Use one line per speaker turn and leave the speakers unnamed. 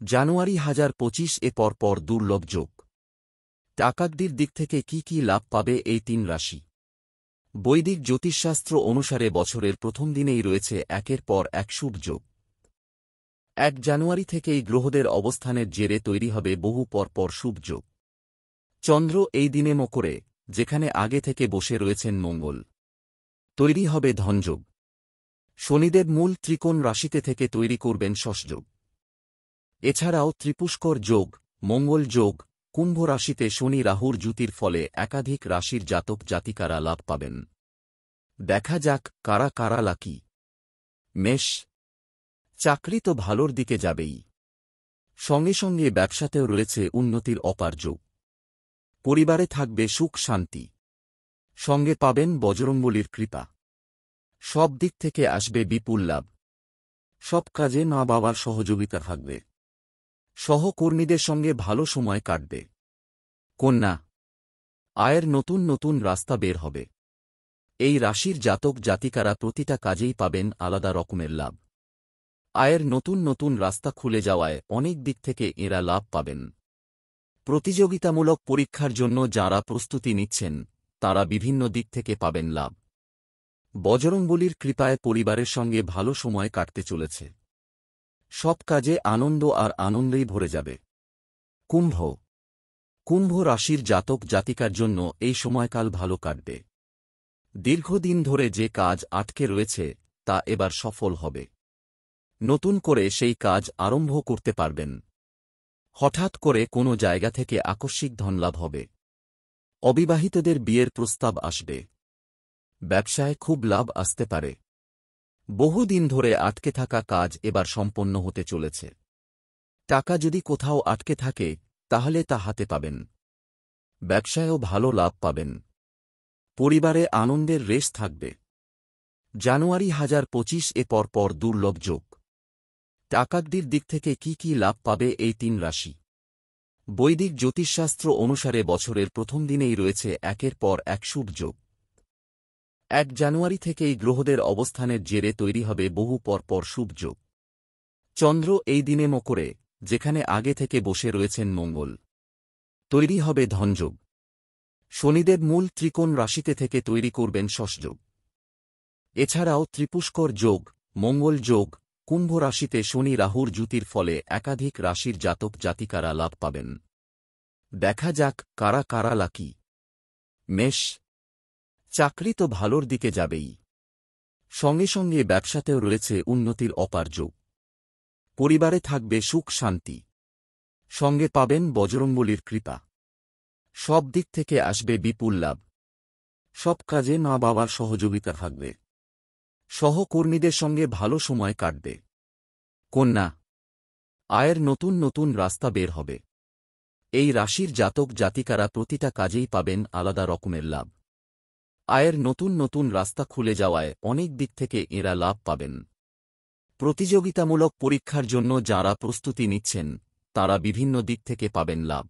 জানুয়ারি 2025 পরপর দুর্লভ যোগ। টাকাকদির দিক থেকে কি কি লাভ পাবে এই তিন রাশি? বৈদিক জ্যোতিষশাস্ত্র অনুসারে বছরের প্রথম দিনেই রয়েছে একের পর এক শুভ যোগ। 1 জানুয়ারি থেকেই গ্রহদের অবস্থানের জেরে তৈরি হবে বহু পরপর শুভ যোগ। চন্দ্র এই দিনে মকরে, যেখানে আগে থেকে বসে রয়েছেন মঙ্গল। তৈরি হবে ধনযোগ। শনিদেব মূল ত্রিকোণ রাশিতে থেকে তৈরি করবেন শশযোগ। এছাড়াও ত্রিপুষ্কর যোগ, মঙ্গল যোগ, কুম্ভ রাশিতে শনি রাহুর যুতির ফলে একাধিক রাশির জাতক জাতিকারা লাভ পাবেন। দেখা যাক কারা কারা লাকি। মেষ। চাকরি তো ভালোর দিকে যাবেই, সঙ্গে সঙ্গে ব্যবসাতেও রয়েছে উন্নতির অপার যোগ। পরিবারে থাকবে সুখ শান্তি, সঙ্গে পাবেন বজরংবলীর কৃপা। সব দিক থেকে আসবে বিপুল লাভ। সব কাজে মা বাবার সহযোগিতা থাকবে। সহকর্মীদের সঙ্গে ভালো সময় কাটবে। কন্যা। আয়ের নতুন নতুন রাস্তা বের হবে। এই রাশির জাতক জাতিকারা প্রতিটা কাজেই পাবেন আলাদা রকমের লাভ। আয়ের নতুন নতুন রাস্তা খুলে যাওয়ায় অনেক দিক থেকে এঁরা লাভ পাবেন। প্রতিযোগিতামূলক পরীক্ষার জন্য যাঁরা প্রস্তুতি নিচ্ছেন তাঁরা বিভিন্ন দিক থেকে পাবেন লাভ। বজরংবলীর কৃপায় পরিবারের সঙ্গে ভালো সময় কাটতে চলেছে। সব কাজে আনন্দ আর আনন্দেই ভরে যাবে। কুম্ভ। কুম্ভ রাশির জাতক জাতিকার জন্য এই সময়কাল ভালো কাটবে। দীর্ঘদিন ধরে যে কাজ আটকে রয়েছে তা এবার সফল হবে। নতুন করে সেই কাজ আরম্ভ করতে পারবেন। হঠাৎ করে কোনো জায়গা থেকে আকস্মিক ধনলাভ হবে। অবিবাহিতদের বিয়ের প্রস্তাব আসবে। ব্যবসায় খুব লাভ আসতে পারে। বহুদিন ধরে আটকে থাকা কাজ এবার সম্পন্ন হতে চলেছে। টাকা যদি কোথাও আটকে থাকে তাহলে তা হাতে পাবেন। ব্যবসায়ও ভালো লাভ পাবেন। পরিবারে আনন্দের রেশ থাকবে। জানুয়ারি 2025 পরপর দুর্লভ যোগ। টাকাকদির দিক থেকে কি কি লাভ পাবে এই তিন রাশি? বৈদিক জ্যোতিষশাস্ত্র অনুসারে বছরের প্রথম দিনেই রয়েছে একের পর এক শুভ যোগ। 1 জানুয়ারি থেকেই গ্রহদের অবস্থানের জেরে তৈরি হবে বহু পরপর শুভ যোগ। চন্দ্র এই দিনে মকরে, যেখানে আগে থেকে বসে রয়েছেন মঙ্গল। তৈরি হবে ধনযোগ। শনিদেব মূল ত্রিকোণ রাশিতে থেকে তৈরি করবেন শশযোগ। এছাড়াও ত্রিপুষ্কর যোগ, মঙ্গল যোগ, কুম্ভ রাশিতে শনি রাহুর যুতির ফলে একাধিক রাশির জাতক জাতিকারা লাভ পাবেন। দেখা যাক কারা কারা লাকি। মেষ। চাকরি তো ভালোর দিকে যাবেই, সঙ্গে সঙ্গে ব্যবসাতেও রয়েছে উন্নতির অপার যোগ। পরিবারে থাকবে সুখ শান্তি, সঙ্গে পাবেন বজরংবলীর কৃপা। সব দিক থেকে আসবে বিপুল লাভ। সব কাজে মা বাবার সহযোগিতা থাকবে। সহকর্মীদের সঙ্গে ভালো সময় কাটবে। কন্যা। আয়ের নতুন নতুন রাস্তা বের হবে। এই রাশির জাতক জাতিকারা প্রতিটা কাজেই পাবেন আলাদা রকমের লাভ। আয়ের নতুন নতুন রাস্তা খুলে যাওয়ায় অনেক দিক থেকে এঁরা লাভ পাবেন। প্রতিযোগিতামূলক পরীক্ষার জন্য যাঁরা প্রস্তুতি নিচ্ছেন তাঁরা বিভিন্ন দিক থেকে পাবেন লাভ।